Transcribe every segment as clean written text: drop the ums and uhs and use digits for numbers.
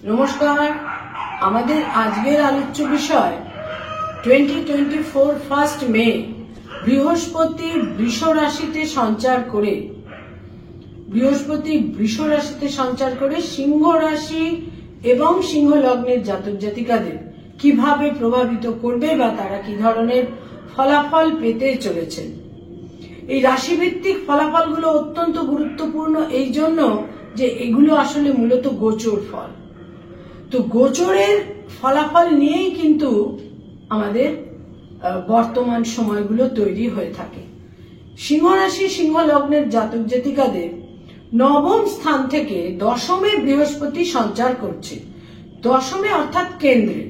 নমস্কার। আমাদের আজকের আলোচ্য বিষয় 2024 ফার্স্ট মে বৃহস্পতি বৃষ রাশিতে সঞ্চার করে সিংহ রাশি এবং সিংহ লগ্নের জাতক জাতিকাদের কিভাবে প্রভাবিত করবে বা তারা কি ধরনের ফলাফল পেতে চলেছেন। এই রাশিভিত্তিক ফলাফলগুলো অত্যন্ত গুরুত্বপূর্ণ এই জন্য যে এগুলো আসলে মূলত গোচর ফল। তো গোচরের ফলাফল নিয়েই কিন্তু আমাদের বর্তমান সময়গুলো তৈরি হয়ে থাকে। সিংহ রাশি সিংহ লগ্নের জাতক জাতিকাদের নবম স্থান থেকে দশমে বৃহস্পতি সঞ্চার করছে, দশমে অর্থাৎ কেন্দ্রে,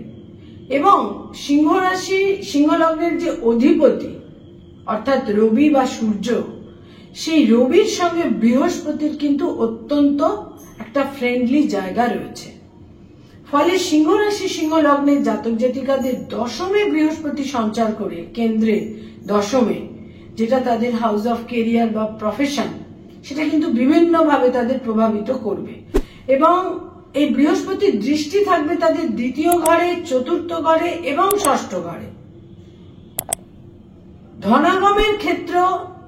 এবং সিংহ রাশি সিংহ লগ্নের যে অধিপতি অর্থাৎ রবি বা সূর্য, সেই রবির সঙ্গে বৃহস্পতির কিন্তু অত্যন্ত একটা ফ্রেন্ডলি জায়গা রয়েছে। ফলে সিংহ রাশি সিংহ লগ্নের জাতক জাতিকাদের দশমে বৃহস্পতি সঞ্চার করে কেন্দ্রে দশমে, যেটা তাদের হাউস অফ কেরিয়ার বা প্রফেশন, সেটা কিন্তু বিভিন্নভাবে তাদের প্রভাবিত করবে। এবং এই বৃহস্পতির দৃষ্টি থাকবে তাদের দ্বিতীয় ঘরে, চতুর্থ ঘরে এবং ষষ্ঠ ঘরে। ধনাগমের ক্ষেত্র,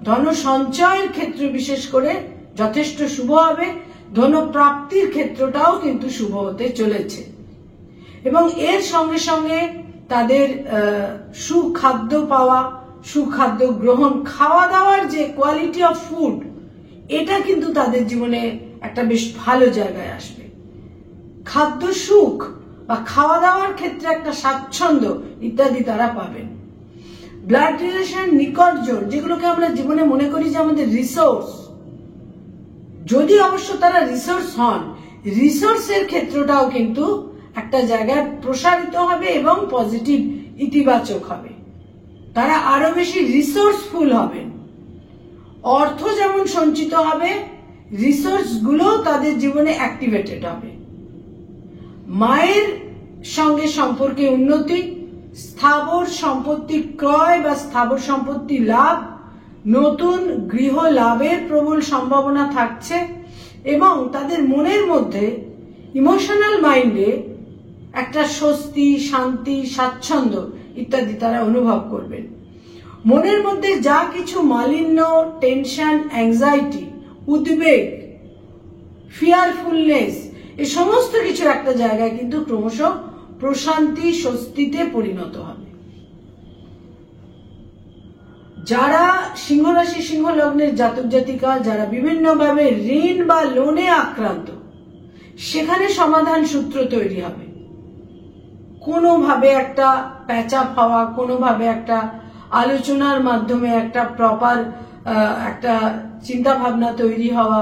ধন সঞ্চয়ের ক্ষেত্রে বিশেষ করে যথেষ্ট শুভ হবে। ধন প্রাপ্তির ক্ষেত্রটাও কিন্তু শুভ হতে চলেছে। এবং এর সঙ্গে সঙ্গে তাদের সুখাদ্য পাওয়া, সুখাদ্য গ্রহণ, খাওয়া দাওয়ার যে কোয়ালিটি অফ ফুড, এটা কিন্তু তাদের জীবনে একটা বেশ ভালো জায়গায় আসবে। খাদ্য সুখ বা খাওয়া দাওয়ার ক্ষেত্রে একটা স্বাচ্ছন্দ্য ইত্যাদি তারা পাবেন। ব্লাড রিলেশন, নিকটজন, যেগুলোকে আমরা জীবনে মনে করি যে আমাদের রিসোর্স, যদি অবশ্য তারা রিসোর্স হন, রিসোর্সের ক্ষেত্রটাও কিন্তু একটা জায়গায় প্রসারিত হবে এবং পজিটিভ, ইতিবাচক হবে। তারা আরো বেশি রিসোর্সফুল হবেন। অর্থ যেমন সঞ্চিত হবে, রিসোর্স গুলো তাদের জীবনে অ্যাক্টিভেটেড হবে। মায়ের সঙ্গে সম্পর্কে উন্নতি, স্থাবর সম্পত্তি ক্রয় বা স্থাবর সম্পত্তি লাভ, নতুন গৃহ লাভের প্রবল সম্ভাবনা থাকছে। এবং তাদের মনের মধ্যে, ইমোশনাল মাইন্ডে একটা স্বস্তি, শান্তি, স্বাচ্ছন্দ্য ইত্যাদি তারা অনুভব করবেন। মনের মধ্যে যা কিছু মালিন্য, টেনশন, অ্যাংজাইটি, উদ্বেগ, ফিয়ারফুলনেস, এই সমস্ত কিছু একটা জায়গায় কিন্তু ক্রমশ প্রশান্তি, স্বস্তিতে পরিণত হবে। যারা সিংহ রাশি সিংহ লগ্নের জাতক জাতিকা, যারা বিভিন্নভাবে ঋণ বা লোনে আক্রান্ত, সেখানে সমাধান সূত্র তৈরি হবে। কোনোভাবে একটা প্যাচ আপ হওয়া, কোনোভাবে একটা আলোচনার মাধ্যমে একটা প্রপার একটা চিন্তা ভাবনা তৈরি হওয়া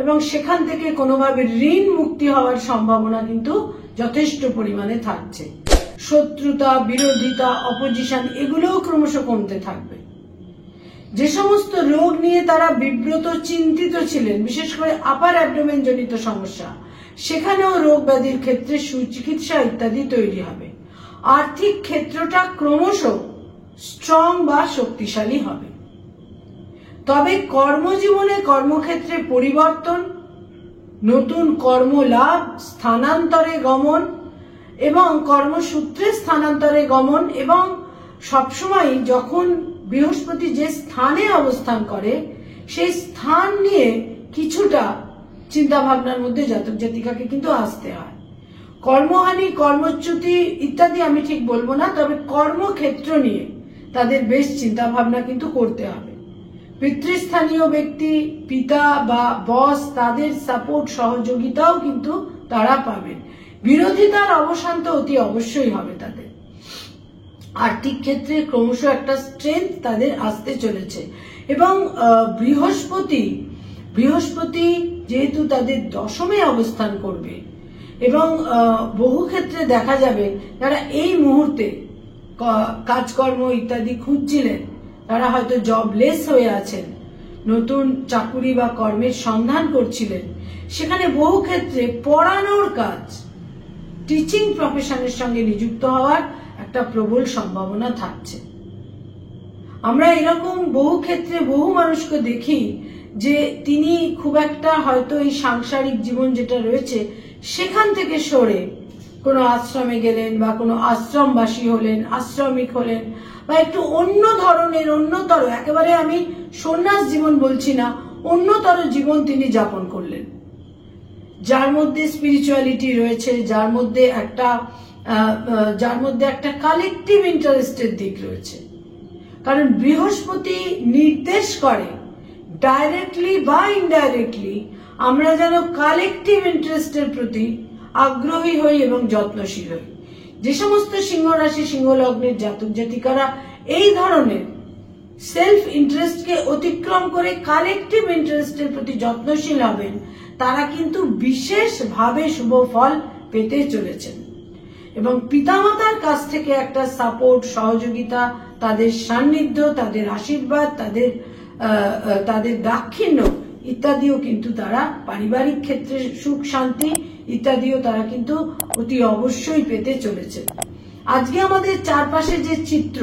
এবং সেখান থেকে কোনোভাবে ঋণ মুক্তি হওয়ার সম্ভাবনা কিন্তু যথেষ্ট পরিমাণে থাকছে। শত্রুতা, বিরোধিতা, অপোজিশন, এগুলোও ক্রমশ কমতে থাকবে। যে সমস্ত রোগ নিয়ে তারা বিব্রত, চিন্তিত ছিলেন, বিশেষ করে আপার অ্যাবডোমেন জনিত সমস্যা, সেখানেও রোগ ব্যাধির ক্ষেত্রে সুচিকিৎসা ইত্যাদি তৈরি হবে। আর্থিক ক্ষেত্রটা ক্রমশ স্ট্রং বা শক্তিশালী হবে। তবে কর্মজীবনে, কর্মক্ষেত্রে পরিবর্তন, নতুন কর্মলাভ, স্থানান্তরে গমন এবং কর্মসূত্রে স্থানান্তরে গমন, এবং সবসময় যখন বৃহস্পতি যে স্থানে অবস্থান করে সেই স্থান নিয়ে কিছুটা চিন্তা ভাবনার মধ্যে জাতক জাতিকাকে কিন্তু আসতে হয়। কর্মহানি, কর্মচ্যুতি ইত্যাদি আমি ঠিক বলবো না, তবে কর্মক্ষেত্র নিয়ে তাদের বেশ চিন্তা ভাবনা কিন্তু করতে হবে। পিতৃস্থানীয় ব্যক্তি, পিতা বা বস, তাদের সাপোর্ট, সহযোগিতাও কিন্তু তারা পাবেন। বিরোধিতার অবসান তো অতি অবশ্যই হবে তাদের। আর্থিক ক্ষেত্রে ক্রমশ একটা স্ট্রেংথ তাদের আসতে চলেছে। এবং বৃহস্পতি যেহেতু তাদের দশমে অবস্থান করবে, এবং বহু ক্ষেত্রে দেখা যাবে যারা এই মুহূর্তে কাজকর্ম ইত্যাদি খুঁজছিলেন, তারা হয়তো জবলেস হয়ে আছেন, নতুন চাকুরি বা কর্মের সন্ধান করছিলেন, সেখানে বহু ক্ষেত্রে পড়ানোর কাজ, টিচিং প্রফেশনের সঙ্গে নিযুক্ত হওয়ার একটা প্রবল সম্ভাবনা থাকছে। আমরা এরকম বহু ক্ষেত্রে বহু মানুষকে দেখি যে তিনি খুব একটা হয়তো এই সাংসারিক জীবন যেটা রয়েছে সেখান থেকে সরে কোনো আশ্রমে গেলেন বা কোনো আশ্রমবাসী হলেন, আশ্রমিক হলেন, বা একটু অন্য ধরনের, অন্যতর, একেবারে আমি সন্ন্যাস জীবন বলছি না, অন্যতর জীবন তিনি যাপন করলেন, যার মধ্যে স্পিরিচুয়ালিটি রয়েছে, যার মধ্যে একটা কালেকটিভ ইন্টারেস্টের দিক রয়েছে। কারণ বৃহস্পতি নির্দেশ করে ডাইরেক্টলি বা ইনডাইরেক্টলি আমরা যেন কালেকটিভ ইন্টারেস্টের প্রতি আগ্রহী হই এবং যত্নশীল হই। যে সমস্ত সিংহ রাশি, সিংহ লগ্নের জাতক জাতিকারা এই ধরনের সেলফ ইন্টারেস্টকে অতিক্রম করে কালেকটিভ ইন্টারেস্টের প্রতি যত্নশীল হবেন, তারা কিন্তু বিশেষভাবে শুভ ফল পেতে চলেছেন। এবং পিতামাতার কাছ থেকে একটা সাপোর্ট, সহযোগিতা, তাদের সান্নিধ্য, তাদের আশীর্বাদ, তাদের দাক্ষিণ্য ইত্যাদিও কিন্তু তারা, পারিবারিক ক্ষেত্রে সুখ শান্তি ইত্যাদিও তারা কিন্তু অতি অবশ্যই পেতে চলেছেন। আজকে আমাদের চারপাশে যে চিত্র,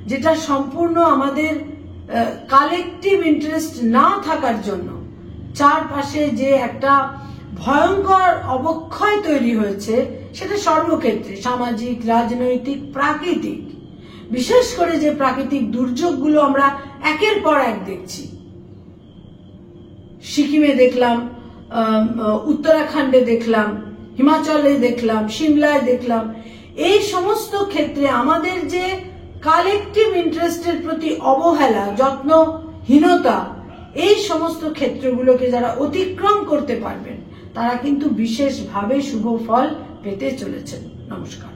যেটা সম্পূর্ণ আমাদের কালেকটিভ ইন্টারেস্ট না থাকার জন্য চারপাশে যে একটা ভয়ঙ্কর অবক্ষয় তৈরি হয়েছে, সেটা সর্বক্ষেত্রে, সামাজিক, রাজনৈতিক, প্রাকৃতিক, বিশেষ করে যে প্রাকৃতিক দুর্যোগগুলো আমরা একের পর এক দেখছি, সিকিমে দেখলাম, উত্তরাখণ্ডে দেখলাম, হিমাচলে দেখলাম, সিমলায় দেখলাম, এই সমস্ত ক্ষেত্রে আমাদের যে কালেকটিভ ইন্টারেস্টের প্রতি অবহেলা, যত্নহীনতা, এই সমস্ত ক্ষেত্রগুলোকে যারা অতিক্রম করতে পারবেন তারা কিন্তু বিশেষভাবে শুভ ফল পেতে চলেছেন। নমস্কার।